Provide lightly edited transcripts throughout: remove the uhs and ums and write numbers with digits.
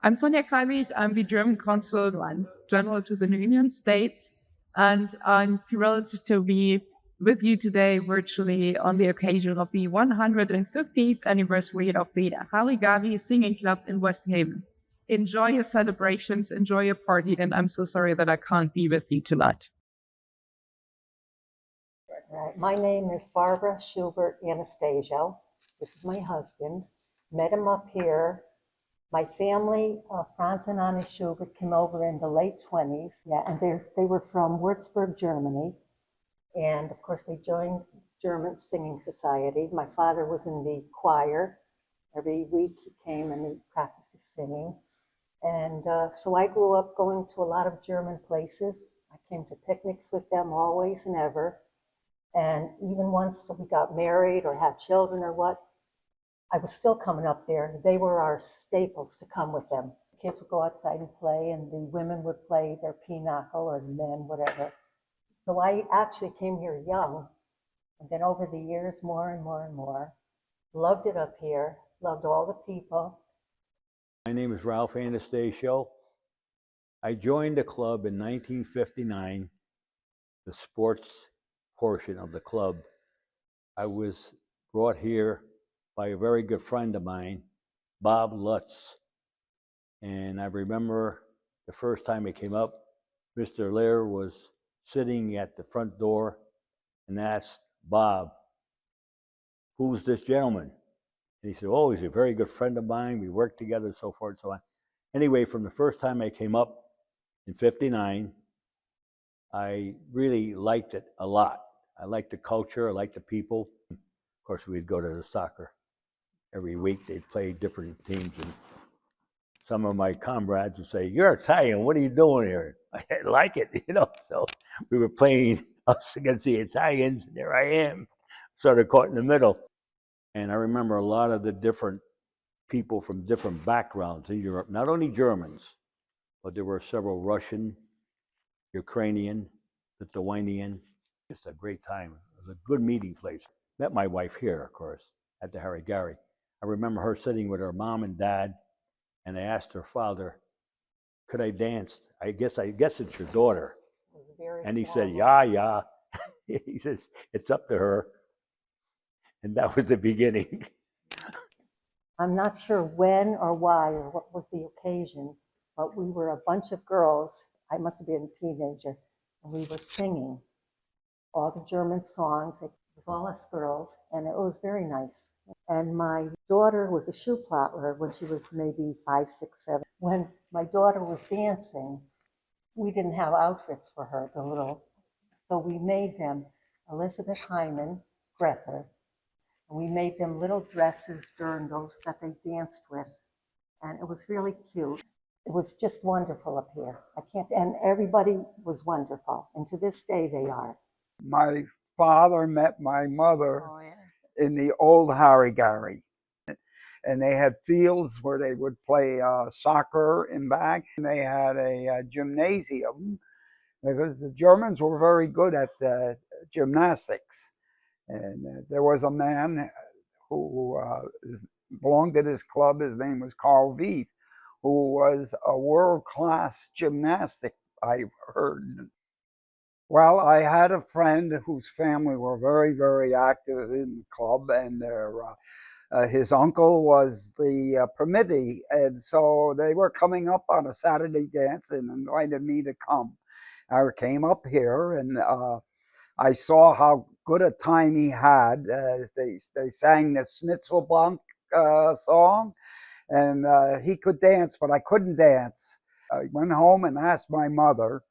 I'm Sonja Kalwig. I'm the German Consul General to the United States, and I'm thrilled to be with you today virtually on the occasion of the 150th anniversary of the Harugari Singing Club in West Haven. Enjoy your celebrations, enjoy your party, and I'm so sorry that I can't be with you tonight. Right. My name is Barbara Schubert Anastasio. This is my husband. Met him up here. My family, Franz and Anna Schubert, came over in the late 20s. Yeah, and they were from Würzburg, Germany. And of course, they joined German Singing Society. My father was in the choir. Every week he came and he practiced his singing. And so I grew up going to a lot of German places. I came to picnics with them always and ever. And even once we got married or had children or what, I was still coming up there. They were our staples to come with them. The kids would go outside and play, and the women would play their pinochle, or the men, whatever. So I actually came here young, and then over the years, more and more and more. Loved it up here, loved all the people. My name is Ralph Anastasio. I joined the club in 1959, the sports portion of the club. I was brought here by a very good friend of mine, Bob Lutz. And I remember the first time he came up, Mr. Lear was sitting at the front door and asked Bob, "Who's this gentleman?" And he said, "Oh, he's a very good friend of mine. We worked together," so forth and so on. Anyway, from the first time I came up in 59, I really liked it a lot. I liked the culture, I liked the people. Of course, we'd go to the soccer every week. They'd play different teams, and some of my comrades would say, "You're Italian, what are you doing here?" I didn't like it, so we were playing us against the Italians, and there I am, sort of caught in the middle. And I remember a lot of the different people from different backgrounds in Europe, not only Germans, but there were several Russian, Ukrainian, Lithuanian. Just a great time. It was a good meeting place. Met my wife here, of course, at the Harugari. I remember her sitting with her mom and dad, and I asked her father, "Could I dance? I guess it's your daughter." And he said, "Yeah." He says, "It's up to her." And that was the beginning. I'm not sure when or why or what was the occasion, but we were a bunch of girls. I must have been a teenager, and we were singing all the German songs. It was all us girls, and it was very nice. And my daughter was a shoe platter when she was maybe 5, 6, 7. When my daughter was dancing, we didn't have outfits for her, so we made them Elizabeth Hyman, Grether, and we made them little dresses during those that they danced with. And it was really cute. It was just wonderful up here. And everybody was wonderful. And to this day they are. My father met my mother in the old Harugari. And they had fields where they would play soccer in back. And they had a gymnasium because the Germans were very good at gymnastics. And there was a man who belonged to this club. His name was Carl Vieth, who was a world-class gymnastic, I heard. Well, I had a friend whose family were very, very active in the club, and his uncle was the permittee, and so they were coming up on a Saturday dance and invited me to come. I came up here, and I saw how good a time he had. They sang the Schnitzelbank song, and he could dance, but I couldn't dance. I went home and asked my mother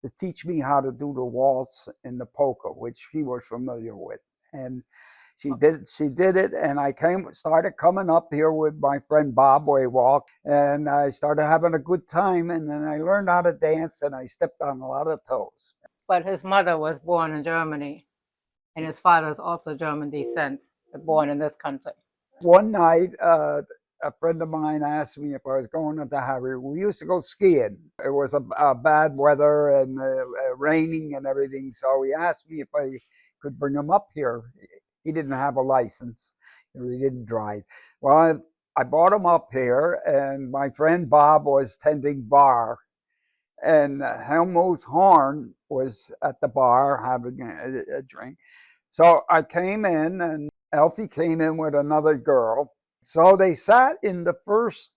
to teach me how to do the waltz and the polka, which he was familiar with. And she did it, and I started coming up here with my friend Bob Waywalk, and I started having a good time, and then I learned how to dance, and I stepped on a lot of toes. But his mother was born in Germany, and his father is also German descent, born in this country. One night, a friend of mine asked me if I was going to Harugari. We used to go skiing. It was a bad weather and raining and everything, so he asked me if I could bring him up here. He didn't have a license. He didn't drive. Well, I brought them up here, and my friend Bob was tending bar, and Helmut Horn was at the bar having a drink. So I came in, and Elfie came in with another girl. So they sat in the first,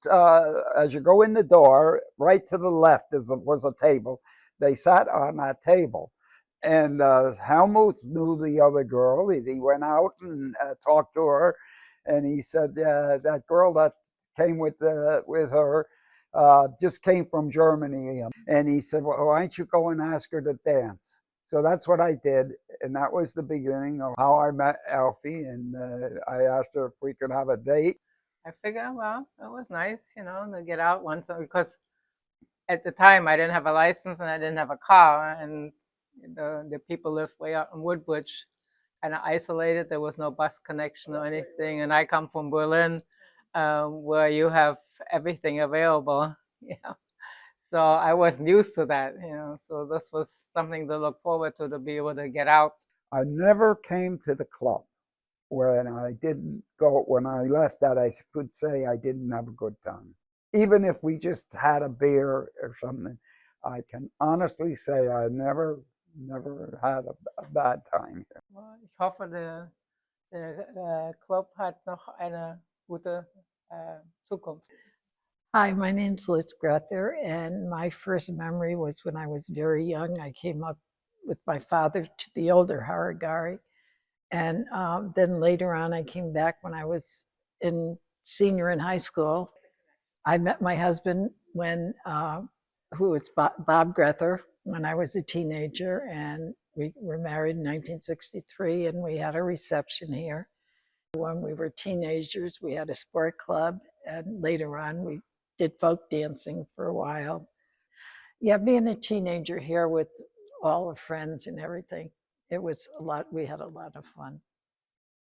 as you go in the door, right to the left was a table. They sat on that table. And Helmut knew the other girl. He went out and talked to her. And he said, that girl that came with her just came from Germany. And he said, well, why don't you go and ask her to dance? So that's what I did. And that was the beginning of how I met Elfie. And I asked her if we could have a date. I figured, well, it was nice, to get out once, because at the time I didn't have a license and I didn't have a car, and the people lived way out in Woodbridge, kind of isolated. There was no bus connection or anything, and I come from Berlin, where you have everything available, So I wasn't used to that, So this was something to look forward to be able to get out. I never came to the club when I didn't go. When I left, that I could say I didn't have a good time. Even if we just had a beer or something, I can honestly say I never had a bad time here. Ich hoffe, der Club hat noch eine gute Zukunft. Hi, my name's Liz Grether, and my first memory was when I was very young. I came up with my father to the older Harugari, and then later on I came back when I was senior in high school. I met my husband who was Bob Grether, when I was a teenager, and we were married in 1963, and we had a reception here. When we were teenagers, we had a sport club, and later on we did folk dancing for a while. Yeah, being a teenager here with all the friends and everything, it was a lot. We had a lot of fun.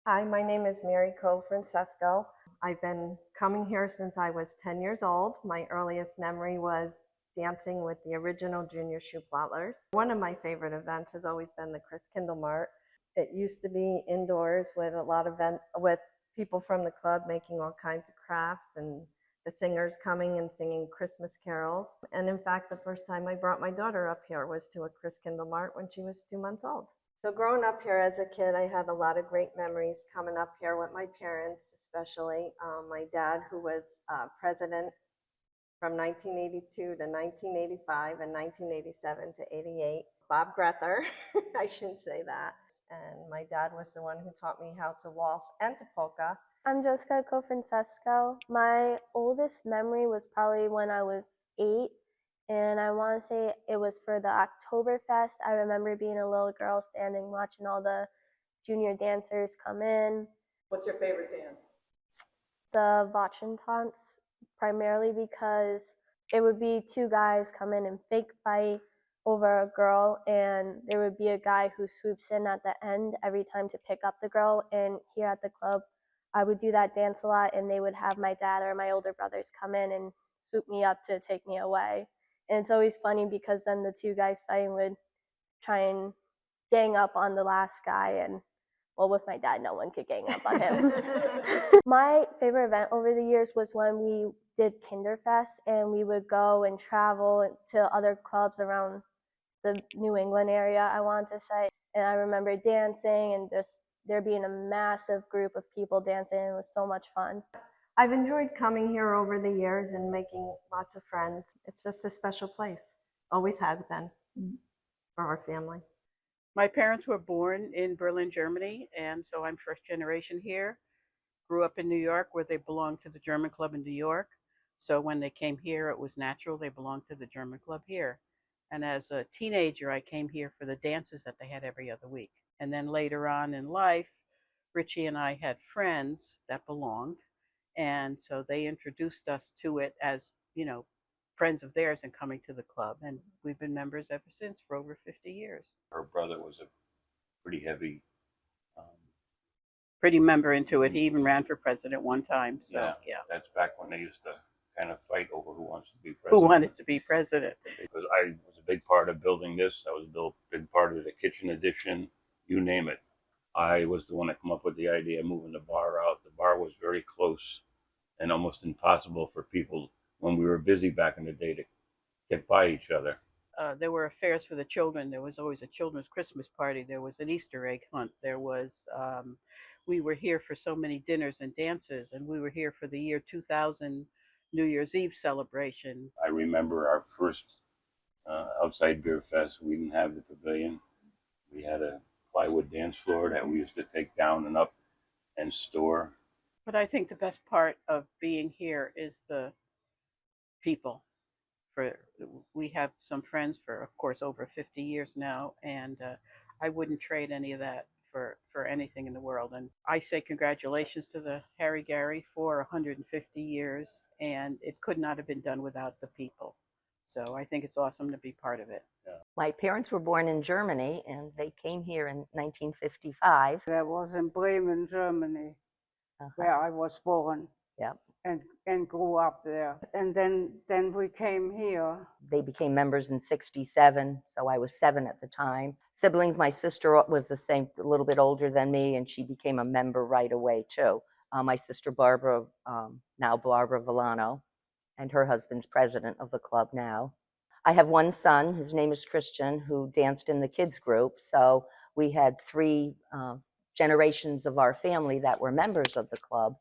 Hi, my name is Mary Cole Francesco. I've been coming here since I was 10 years old. My earliest memory was dancing with the original Junior Schuhplattlers. One of my favorite events has always been the Christkindl Mart. It used to be indoors with a lot of with people from the club making all kinds of crafts, and the singers coming and singing Christmas carols. And in fact, the first time I brought my daughter up here was to a Christkindl Mart when she was 2 months old. So growing up here as a kid, I had a lot of great memories coming up here with my parents, especially my dad, who was president from 1982 to 1985 and 1987 to 88. Bob Grether, I shouldn't say that. And my dad was the one who taught me how to waltz and to polka. I'm Jessica Francesco. My oldest memory was probably when I was 8, and I want to say it was for the Oktoberfest. I remember being a little girl standing watching all the junior dancers come in. What's your favorite dance? The Wachentanz, primarily because it would be two guys come in and fake fight over a girl, and there would be a guy who swoops in at the end every time to pick up the girl. And here at the club, I would do that dance a lot, and they would have my dad or my older brothers come in and swoop me up to take me away. And it's always funny because then the two guys fighting would try and gang up on the last guy, and well, with my dad, no one could gang up on him. My favorite event over the years was when we did Kinderfest, and we would go and travel to other clubs around the New England area, I want to say. And I remember dancing and just there being a massive group of people dancing. It was so much fun. I've enjoyed coming here over the years and making lots of friends. It's just a special place. Always has been for our family. My parents were born in Berlin, Germany, and so I'm first generation here. Grew up in New York, where they belonged to the German Club in New York. So when they came here, it was natural they belonged to the German Club here. And as a teenager, I came here for the dances that they had every other week. And then later on in life, Richie and I had friends that belonged. And so they introduced us to it as, friends of theirs and coming to the club. And we've been members ever since for over 50 years. Her brother was a pretty heavy pretty member into it. He even ran for president one time. So yeah. That's back when they used to kind of fight over who wants to be president. Who wanted to be president? Because I was a big part of building this. I was a big part of the kitchen addition, you name it. I was the one that came up with the idea of moving the bar out. The bar was very close and almost impossible for people when we were busy back in the day to get by each other. There were affairs for the children. There was always a children's Christmas party. There was an Easter egg hunt. We were here for so many dinners and dances, and we were here for the year 2000 New Year's Eve celebration. I remember our first outside beer fest. We didn't have the pavilion. We had a plywood dance floor that we used to take down and up and store. But I think the best part of being here is the people. We have some friends for, of course, over 50 years now, and I wouldn't trade any of that for anything in the world. And I say congratulations to the Harugari for 150 years, and it could not have been done without the people. So I think it's awesome to be part of it. My parents were born in Germany, and they came here in 1955. That was in Bremen, Germany, where I was born. Yep. And grew up there. And then we came here. They became members in 67, so I was 7 at the time. Siblings, my sister was the same, a little bit older than me, and she became a member right away too. My sister Barbara, now Barbara Villano, and her husband's president of the club now. I have one son, his name is Christian, who danced in the kids group. So we had 3 generations of our family that were members of the club.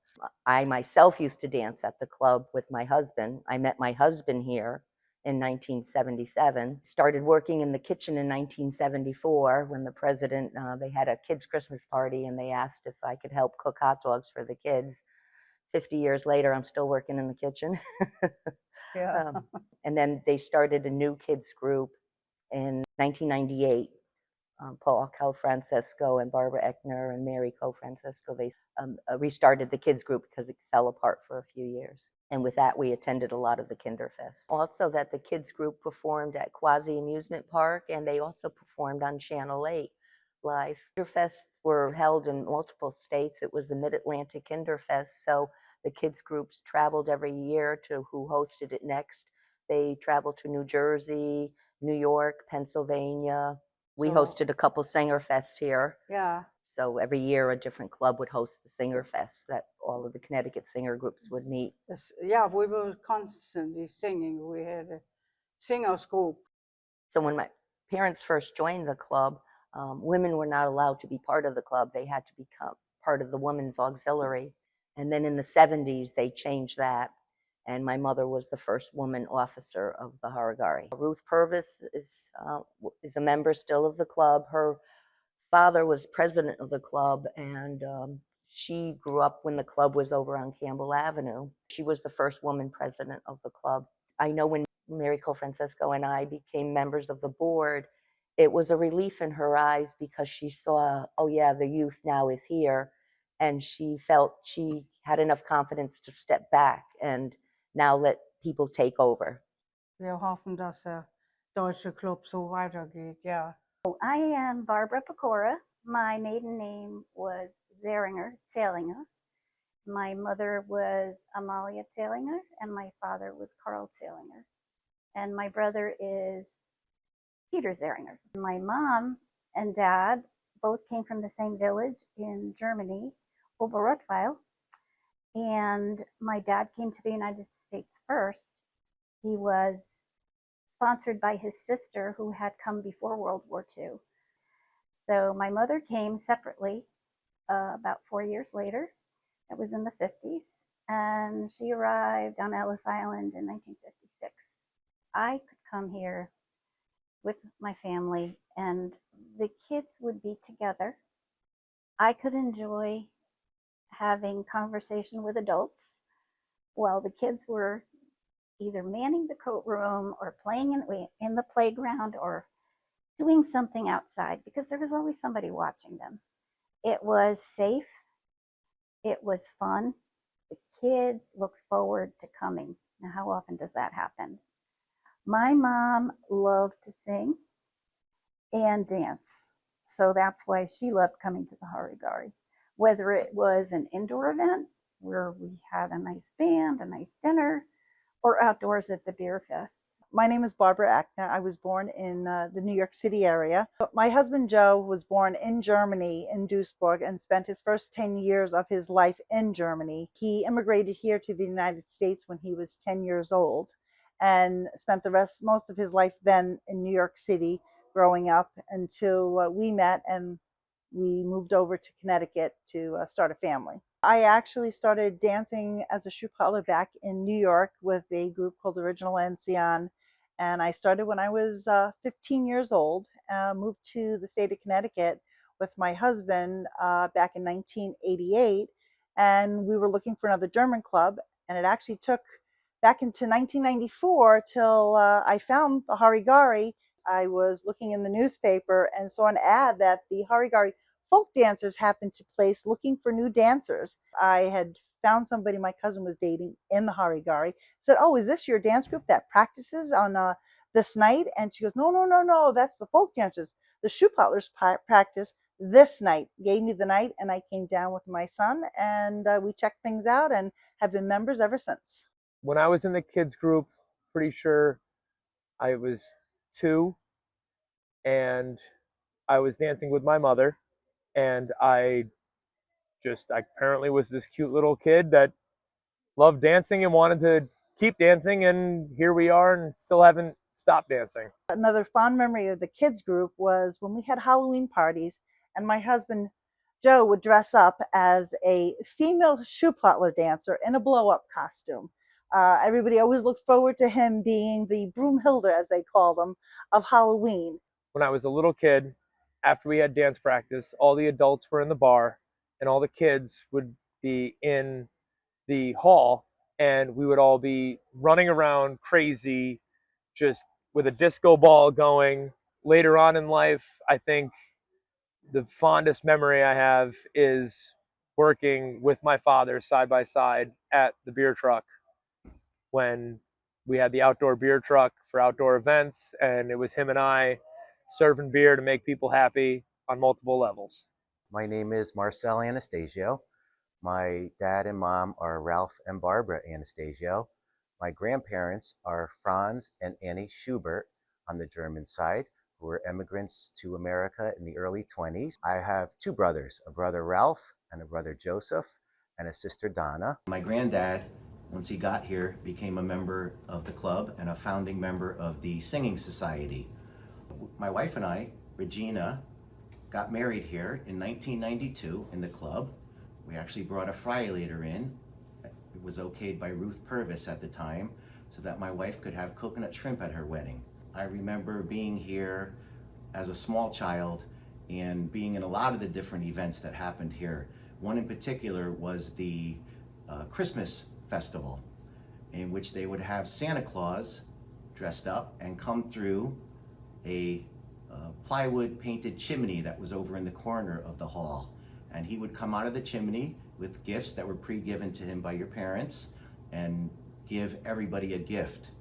I myself used to dance at the club with my husband. I met my husband here in 1977, started working in the kitchen in 1974 when the president, they had a kids' Christmas party and they asked if I could help cook hot dogs for the kids. 50 years later, I'm still working in the kitchen. Yeah. And then they started a new kids group in 1998. Paul Calfrancesco and Barbara Eckner and Mary Co-Francesco, they restarted the kids group because it fell apart for a few years. And with that, we attended a lot of the Kinderfest. Also that the kids group performed at Quasi Amusement Park, and they also performed on Channel 8 live. Kinderfests were held in multiple states. It was the Mid-Atlantic Kinderfest, so the kids groups traveled every year to who hosted it next. They traveled to New Jersey, New York, Pennsylvania. We hosted a couple Singer Fests here. Yeah. So every year a different club would host the Singer Fests that all of the Connecticut singer groups would meet. Yeah, we were constantly singing. We had a singers group. So when my parents first joined the club, women were not allowed to be part of the club. They had to become part of the Women's Auxiliary. And then in the 70s, they changed that. And my mother was the first woman officer of the Harugari. Ruth Purvis is a member still of the club. Her father was president of the club, and she grew up when the club was over on Campbell Avenue. She was the first woman president of the club. I know when Mary Co-Francesco and I became members of the board, it was a relief in her eyes because she saw, oh yeah, the youth now is here. And she felt she had enough confidence to step back and now let people take over. Wir hoffen, dass der deutsche Club so weitergeht, ja. I am Barbara Pecora. My maiden name was Zalinger. My mother was Amalia Zalinger, and my father was Karl Zalinger. And my brother is Peter Zalinger. My mom and dad both came from the same village in Germany, Oberrottweil. And my dad came to the United States first. He was sponsored by his sister who had come before World War II. So my mother came separately about 4 years later. It was in the 50s. And she arrived on Ellis Island in 1956. I could come here with my family and the kids would be together. I could enjoy having conversation with adults while the kids were either manning the coat room or playing in the playground or doing something outside because there was always somebody watching them. It was safe. It was fun. The kids looked forward to coming. Now, how often does that happen? My mom loved to sing and dance. So that's why she loved coming to the Harugari. Whether it was an indoor event where we had a nice band, a nice dinner, or outdoors at the beer fest. My name is Barbara Ackner. I was born in the New York City area. My husband Joe was born in Germany, in Duisburg, and spent his first 10 years of his life in Germany. He immigrated here to the United States when he was 10 years old and spent most of his life then in New York City growing up until we met and we moved over to Connecticut to start a family. I actually started dancing as a Schuhplattler back in New York with a group called Original Ancien. And I started when I was 15 years old, moved to the state of Connecticut with my husband back in 1988. And we were looking for another German club. And it actually took back into 1994 till I found the Harugari. I was looking in the newspaper and saw an ad that the Harugari folk dancers happened to place looking for new dancers. I had found somebody my cousin was dating in the Harugari. Said, "Oh, is this your dance group that practices on this night?" And she goes, "No, no, no, no, that's the folk dancers. The Schuhplattlers practice this night." Gave me the night, and I came down with my son, and we checked things out and have been members ever since. When I was in the kids group, pretty sure I was 2, and I was dancing with my mother, and I apparently was this cute little kid that loved dancing and wanted to keep dancing, and here we are and still haven't stopped dancing. Another fond memory of the kids group was when we had Halloween parties and my husband Joe would dress up as a female Schuhplattler dancer in a blow-up costume. Everybody always looked forward to him being the Broomhilda, as they call them, of Halloween. When I was a little kid, after we had dance practice, all the adults were in the bar and all the kids would be in the hall, and we would all be running around crazy, just with a disco ball going. Later on in life, I think the fondest memory I have is working with my father side by side at the beer truck when we had the outdoor beer truck for outdoor events, and it was him and I serving beer to make people happy on multiple levels. My name is Marcel Anastasio. My dad and mom are Ralph and Barbara Anastasio. My grandparents are Franz and Annie Schubert on the German side, who were immigrants to America in the early 20s. I have 2 brothers, a brother Ralph and a brother Joseph, and a sister Donna. My granddad, once he got here, became a member of the club and a founding member of the Singing Society. My wife and I, Regina, got married here in 1992 in the club. We actually brought a Freilater in. It was okayed by Ruth Purvis at the time, so that my wife could have coconut shrimp at her wedding. I remember being here as a small child and being in a lot of the different events that happened here. One in particular was the Christmas festival, in which they would have Santa Claus dressed up and come through a plywood painted chimney that was over in the corner of the hall. And he would come out of the chimney with gifts that were pre-given to him by your parents and give everybody a gift.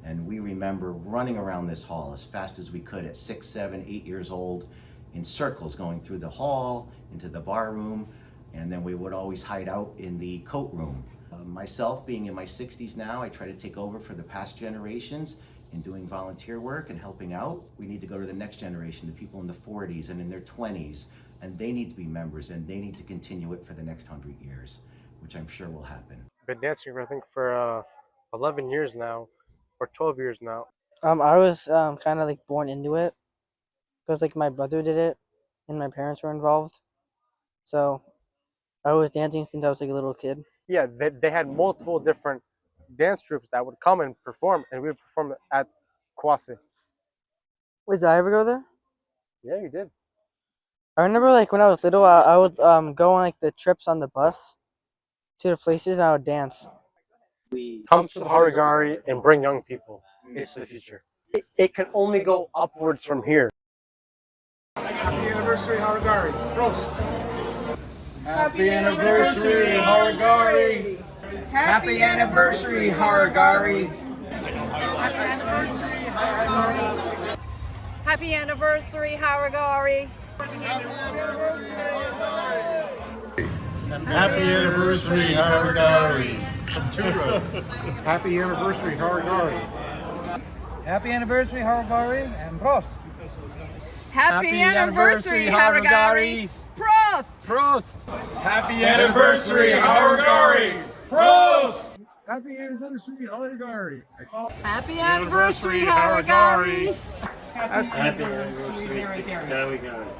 And we remember running around this hall as fast as we could at 6, 7, 8 years old in circles, going through the hall, into the bar room, and then we would always hide out in the coat room. Myself, being in my 60s now, I try to take over for the past generations in doing volunteer work and helping out. We need to go to the next generation, the people in the 40s and in their 20s, and they need to be members and they need to continue it for the next 100 years, which I'm sure will happen. I've been dancing I think for 11 years now, or 12 years now. I was kind of like born into it because like my brother did it and my parents were involved. So I was dancing since I was like a little kid. Yeah, they had multiple different dance groups that would come and perform, and we would perform at Kwasi. Wait, did I ever go there? Yeah, you did. I remember like when I was little, I would go on like the trips on the bus to the places and I would dance. We come to the Harugari and bring young people into the future. It can only go upwards from here. Happy anniversary, Harugari. Prost. Happy anniversary, Harugari. Happy anniversary, Harugari. Happy anniversary, Harugari. Happy anniversary, Harugari. Happy anniversary, Harugari. Happy anniversary, Harugari. Happy anniversary, Harugari, and Prost. Happy anniversary, Harugari! Prost! Prost. Happy anniversary, Harugari! Prost! Happy anniversary, Harugari! Happy anniversary, Harugari! Happy anniversary, Harugari!